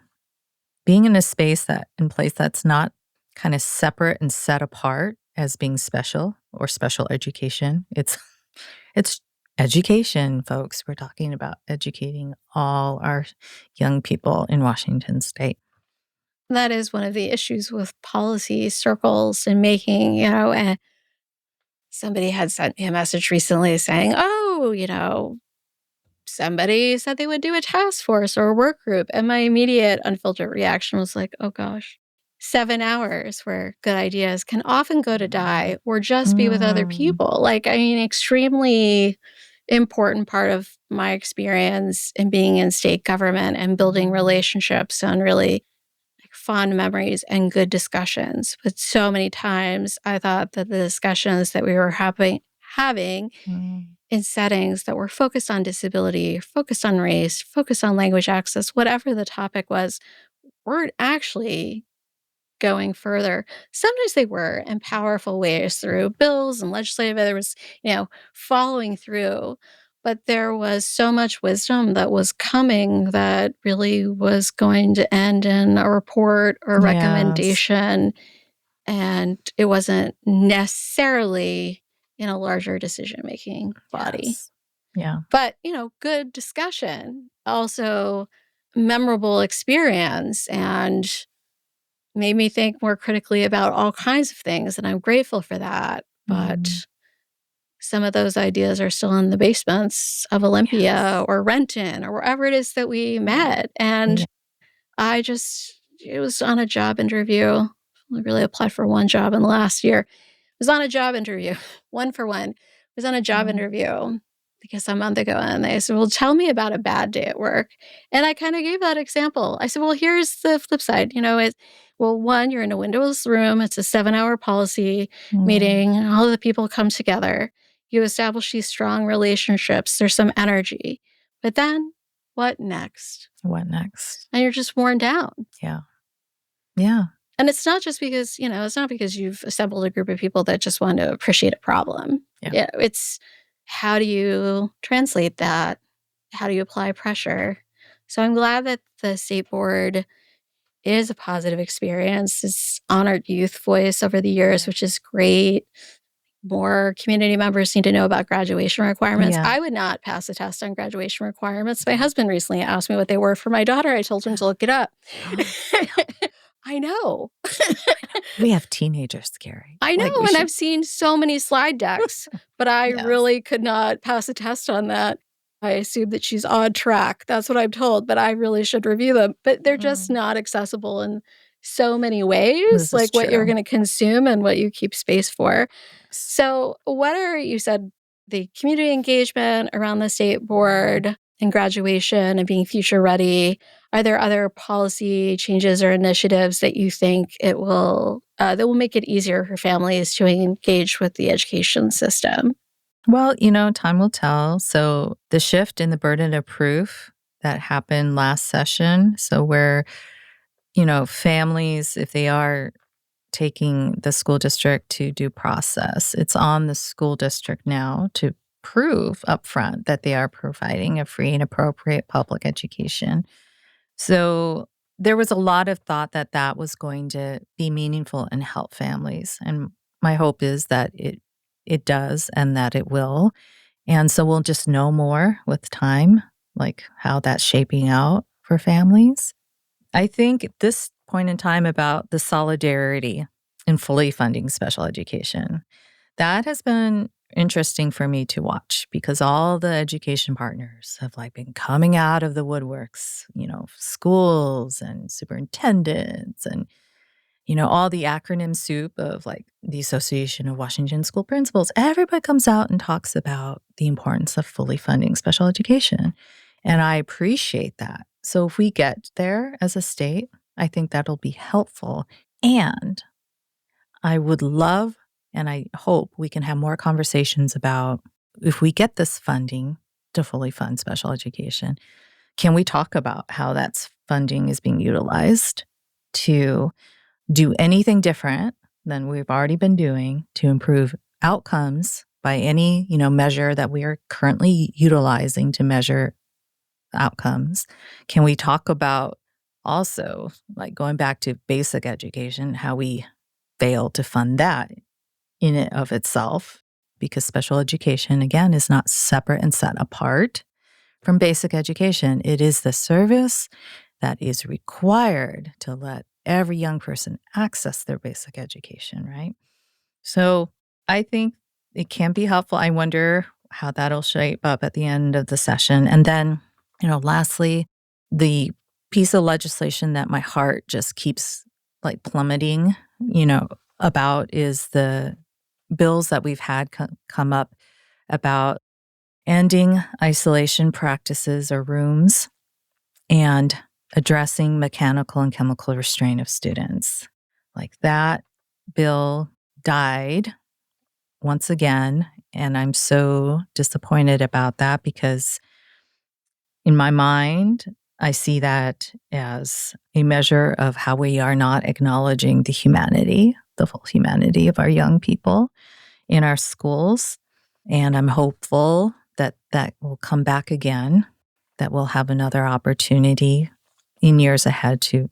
being in a space that in place that's not kind of separate and set apart as being special or special education. It's education, folks. We're talking about educating all our young people in Washington state. That is one of the issues with policy circles and making, somebody had sent me a message recently saying, oh, somebody said they would do a task force or a work group. And my immediate unfiltered reaction was like, oh gosh, 7 hours where good ideas can often go to die or just be with other people. Extremely important part of my experience in being in state government and building relationships and really fond memories and good discussions. But so many times I thought that the discussions that we were having in settings that were focused on disability, focused on race, focused on language access, whatever the topic was, weren't actually going further. Sometimes they were in powerful ways through bills and legislative, there was, following through. But there was so much wisdom that was coming that really was going to end in a report or recommendation. And it wasn't necessarily in a larger decision-making body. Yes. Yeah. But, good discussion, also memorable experience, and made me think more critically about all kinds of things, and I'm grateful for that. But some of those ideas are still in the basements of Olympia or Renton or wherever it is that we met. And it was on a job interview. I really applied for one job in the last year. I was on a job interview, one for one. I was on a job interview because a month ago, and they said, well, tell me about a bad day at work. And I kind of gave that example. I said, well, here's the flip side. One, you're in a windowless room. It's a 7-hour policy meeting. And all the people come together. You establish these strong relationships. There's some energy. But then what next? What next? And you're just worn down. Yeah. Yeah. And it's not just because, it's not because you've assembled a group of people that just want to appreciate a problem. Yeah. It's how do you translate that? How do you apply pressure? So I'm glad that the state board is a positive experience. It's honored youth voice over the years, which is great. More community members need to know about graduation requirements. I would not pass a test on graduation requirements. My husband recently asked me what they were for my daughter. I told him to look it up. I know. We have teenagers, Gary. I know, and I've seen so many slide decks, but I really could not pass a test on that. I assume that she's on track. That's what I'm told, but I really should review them. But they're just not accessible in so many ways, like what you're going to consume and what you keep space for. So you said the community engagement around the state board and graduation and being future ready. Are there other policy changes or initiatives that you think that will make it easier for families to engage with the education system? Well, time will tell. So the shift in the burden of proof that happened last session, so where, families, if they are taking the school district to due process, it's on the school district now to prove upfront that they are providing a free and appropriate public education. So there was a lot of thought that that was going to be meaningful and help families. And my hope is that it does and that it will. And so we'll just know more with time, like how that's shaping out for families. I think at this point in time about the solidarity in fully funding special education, that has been interesting for me to watch because all the education partners have been coming out of the woodworks, schools and superintendents and, all the acronym soup of the Association of Washington School Principals. Everybody comes out and talks about the importance of fully funding special education. And I appreciate that. So if we get there as a state, I think that'll be helpful. And I would love and I hope we can have more conversations about if we get this funding to fully fund special education, can we talk about how that funding is being utilized to do anything different than we've already been doing to improve outcomes by any, measure that we are currently utilizing to measure outcomes? Can we talk about also going back to basic education, how we fail to fund that in and of itself because special education, again, is not separate and set apart from basic education. It is the service that is required to let every young person access their basic education, right? So I think it can be helpful. I wonder how that'll shape up at the end of the session. And then, lastly, the piece of legislation that my heart just keeps like plummeting, about is the bills that we've had come up about ending isolation practices or rooms and addressing mechanical and chemical restraint of students. Like that bill died once again, and I'm so disappointed about that because in my mind, I see that as a measure of how we are not acknowledging the full humanity of our young people in our schools. And I'm hopeful that that will come back again, that we'll have another opportunity in years ahead to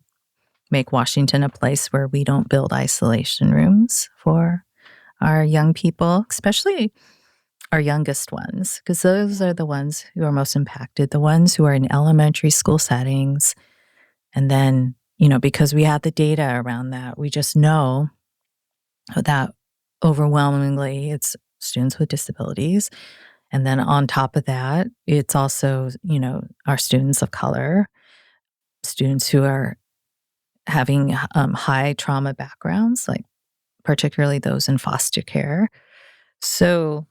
make Washington a place where we don't build isolation rooms for our young people, especially our youngest ones, because those are the ones who are most impacted, the ones who are in elementary school settings. And then, because we have the data around that, we just know that overwhelmingly it's students with disabilities. And then on top of that, it's also, our students of color, students who are having high trauma backgrounds, like particularly those in foster care. So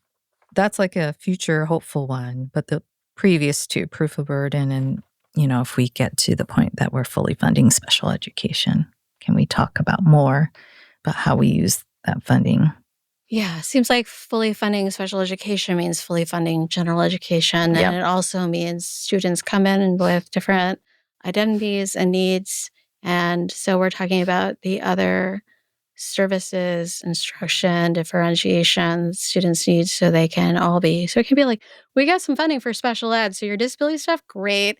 that's like a future hopeful one. But the previous two, proof of burden, and, if we get to the point that we're fully funding special education, can we talk about more about how we use that funding? Yeah, seems like fully funding special education means fully funding general education. Yep. And it also means students come in with different identities and needs. And so we're talking about the other services, instruction, differentiation students need so they can all be. So it can be like, we got some funding for special ed. So your disability stuff, great.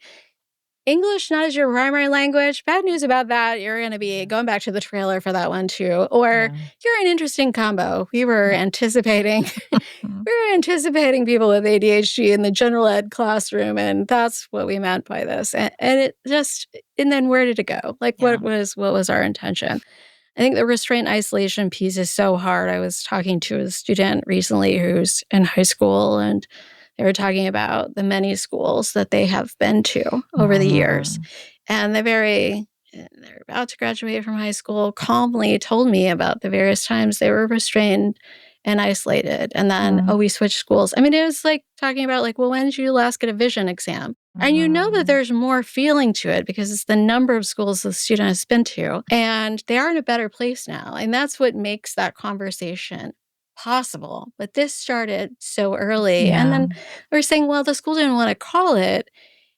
English not as your primary language. Bad news about that. You're going to be going back to the trailer for that one too. Or you're an interesting combo. We were anticipating people with ADHD in the general ed classroom, and that's what we meant by this. And it just, and then where did it go? Like what was our intention? I think the restraint isolation piece is so hard. I was talking to a student recently who's in high school, and they were talking about the many schools that they have been to over the years. And they're about to graduate from high school, calmly told me about the various times they were restrained and isolated. And then, we switched schools. I mean, it was like talking about like, well, when did you last get a vision exam? And you know that there's more feeling to it because it's the number of schools the student has been to. And they are in a better place now. And that's what makes that conversation possible. But this started so early. And then we're saying, well, the school didn't want to call it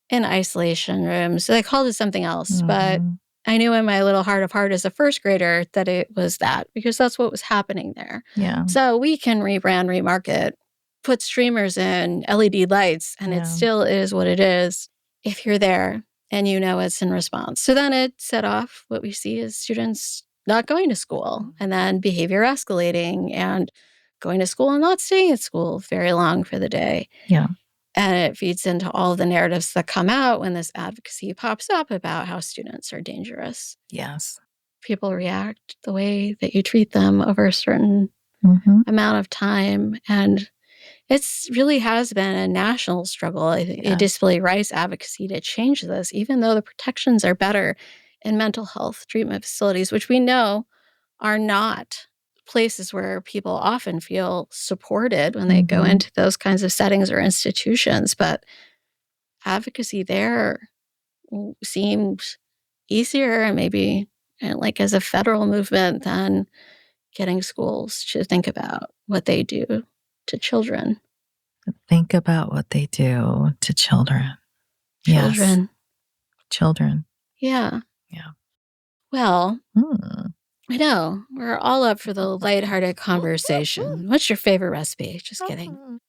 an isolation room. So they called it something else. But I knew in my little heart of heart as a first grader that it was that because that's what was happening there. Yeah. So we can rebrand, remarket, put streamers in, LED lights, and it still is what it is if you're there and you know it's in response. So then it set off what we see as students not going to school and then behavior escalating and going to school and not staying at school very long for the day. Yeah. And it feeds into all the narratives that come out when this advocacy pops up about how students are dangerous. Yes. People react the way that you treat them over a certain amount of time. And it's really has been a national struggle, disability rights advocacy to change this, even though the protections are better in mental health treatment facilities, which we know are not places where people often feel supported when they go into those kinds of settings or institutions. But advocacy there seems easier and maybe like as a federal movement than getting schools to think about what they do to children. Think about what they do to children. Children. Yes. Children. Yeah. Yeah. Well, I know. We're all up for the lighthearted conversation. What's your favorite recipe? Just kidding.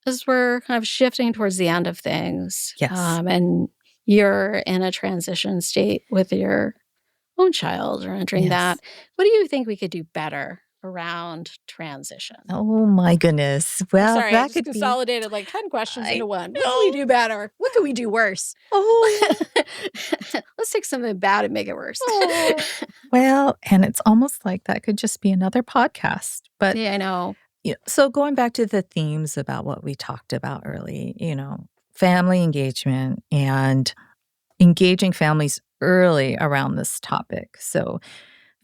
As we're kind of shifting towards the end of things. Yes. And you're in a transition state with your own child or entering that. What do you think we could do better around transition? Oh my goodness. Well, sorry, I that just could be. consolidated like 10 questions I into one. What can we do know. better? What can we do worse? Oh. Let's take something bad and make it worse. Oh. Well, and it's almost like that could just be another podcast. But Yeah, I know. so going back to the themes about what we talked about early, family engagement and engaging families early around this topic. So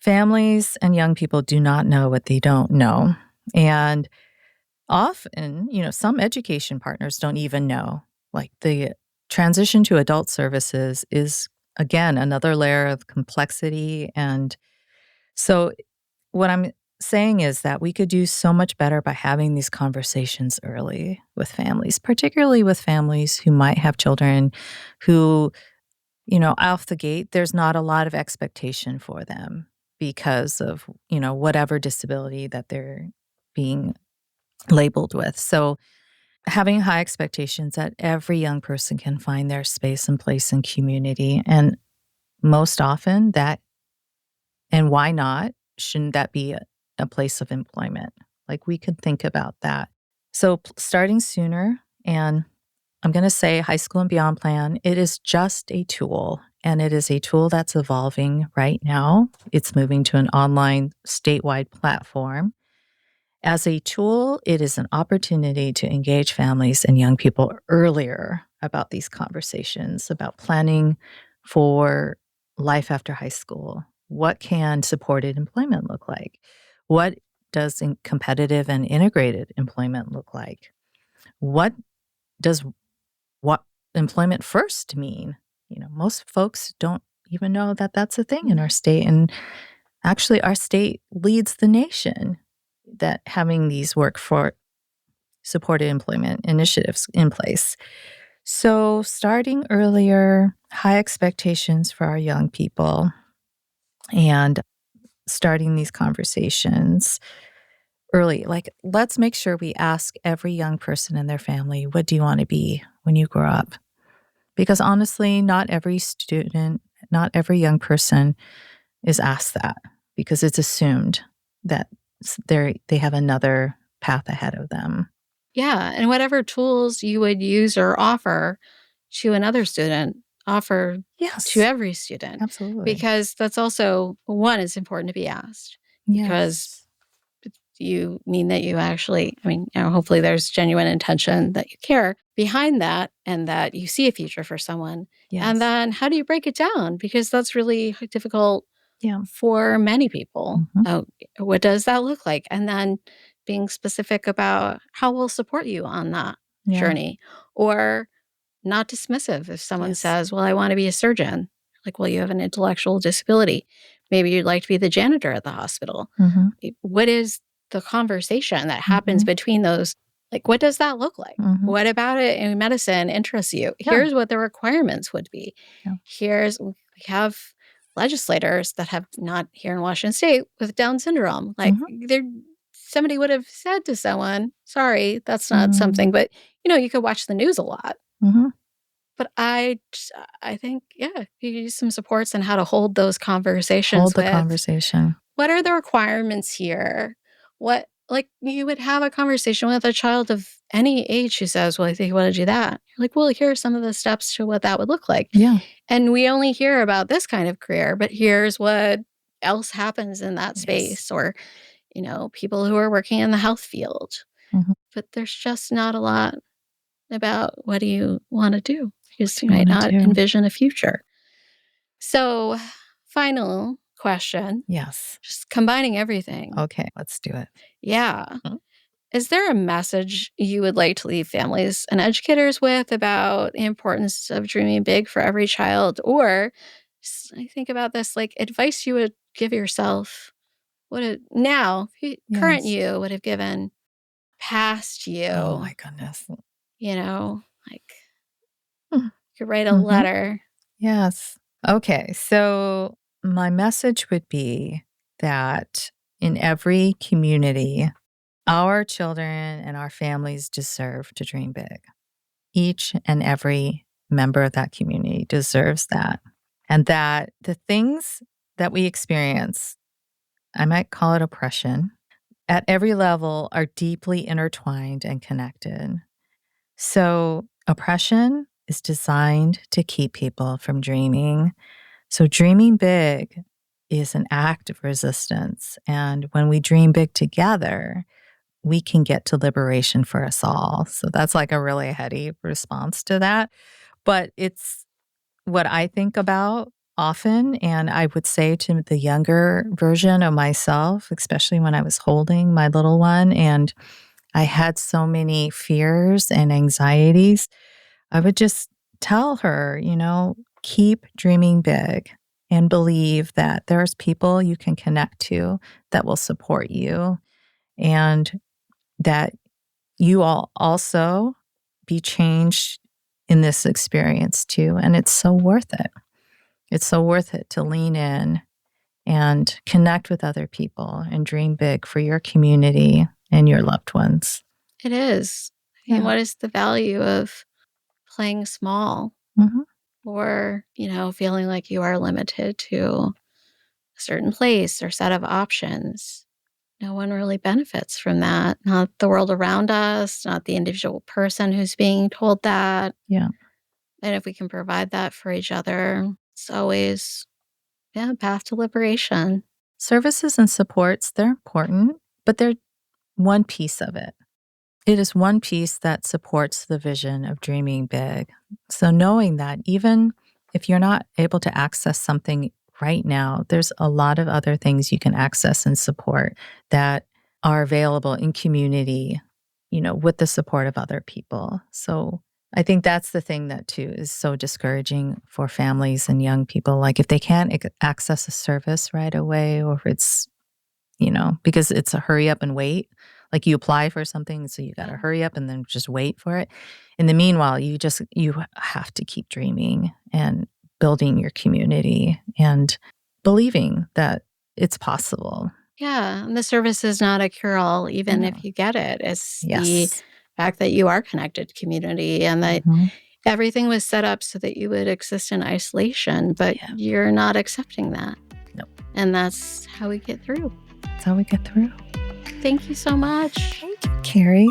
families and young people do not know what they don't know. And often, some education partners don't even know. Like the transition to adult services is, again, another layer of complexity. And so, what I'm saying is that we could do so much better by having these conversations early with families, particularly with families who might have children who, off the gate, there's not a lot of expectation for them because of, whatever disability that they're being labeled with. So, having high expectations that every young person can find their space and place in community. And most often that, and why not? Shouldn't that be a place of employment? Like we could think about that. So starting sooner, and I'm going to say high school and beyond plan, it is just a tool. And it is a tool that's evolving right now. It's moving to an online statewide platform. As a tool, it is an opportunity to engage families and young people earlier about these conversations, about planning for life after high school. What can supported employment look like? What does competitive and integrated employment look like? What does what employment first mean? Most folks don't even know that that's a thing in our state. And actually, our state leads the nation that having these work for supported employment initiatives in place. So, starting earlier, high expectations for our young people, and starting these conversations early. Like, let's make sure we ask every young person in their family, what do you want to be when you grow up? Because honestly, not every student, not every young person is asked that because it's assumed that they have another path ahead of them. Yeah, and whatever tools you would use or offer to another student, offer to Yes, every student, absolutely. because that's also one, it's important to be asked because Yes. you mean that you actually, hopefully there's genuine intention that you care behind that and that you see a future for someone. And Yes. then how do you break it down? Because that's really difficult Yeah. for many people. Mhm. What does that look like? And then being specific about how we'll support you on that Yeah. journey, or not dismissive. If someone Yes. says, well, I want to be a surgeon, like, well, you have an intellectual disability. Maybe you'd like to be the janitor at the hospital. Mhm. What is the conversation that happens Mhm. between those? Like, what does that look like? Mhm. What about it in medicine interests you? Yeah. Here's what the requirements would be. Yeah. We have legislators that have not here in Washington State with Down syndrome. Like, Mhm. somebody would have said to someone, sorry, that's not Mm. something, but you could watch the news a lot. Mhm. But I think, yeah, you use some supports on how to hold those Hold conversations the with, conversation. what are the requirements here? What, like, you would have a conversation with a child of any age who says, well, I think I want to do that. You're like, well, here are some of the steps to what that would look like. Yeah. And we only hear about this kind of career, but here's what else happens in that Yes. space, or, people who are working in the health field. Mhm. But there's just not a lot about what do you want to do, What because do you you might wanna not do? envision a future. So, final question, Yes. just combining everything. Okay, let's do it. Yeah. Mhm. Is there a message you would like to leave families and educators with about the importance of dreaming big for every child? Or I think about this, like, advice you would give yourself, what current Yes. you would have given past Oh you, my goodness. like, Mm. you could write a Mhm. letter. Yes. Okay, so my message would be that in every community, our children and our families deserve to dream big. Each and every member of that community deserves that. And that the things that we experience, I might call it oppression, at every level are deeply intertwined and connected. So oppression is designed to keep people from dreaming. So dreaming big is an act of resistance. And when we dream big together, we can get to liberation for us all. So that's like a really heady response to that. But it's what I think about often. And I would say to the younger version of myself, especially when I was holding my little one and I had so many fears and anxieties, I would just tell her, keep dreaming big and believe that there's people you can connect to that will support you and that you all also be changed in this experience too. And it's so worth it. It's so worth it to lean in and connect with other people and dream big for your community and your loved ones. It is. And what is the value of playing small or, feeling like you are limited to a certain place or set of options? No one really benefits from that. Not the world around us, not the individual person who's being told that. Yeah. And if we can provide that for each other, it's always, path to liberation. Services and supports, they're important, but they're one piece of it. It is one piece that supports the vision of dreaming big. So knowing that even if you're not able to access something right now, there's a lot of other things you can access and support that are available in community, with the support of other people. So I think that's the thing that too is so discouraging for families and young people. Like if they can't access a service right away, or if it's, because it's a hurry up and wait. Like you apply for something, so you got to hurry up and then just wait for it. In the meanwhile, you have to keep dreaming and building your community and believing that it's possible. Yeah, and the service is not a cure-all, even if you get it. It's the fact that you are connected to community and that everything was set up so that you would exist in isolation, but you're not accepting that. Nope. And that's how we get through. That's how we get through. Thank you so much. Thank you, Carrie.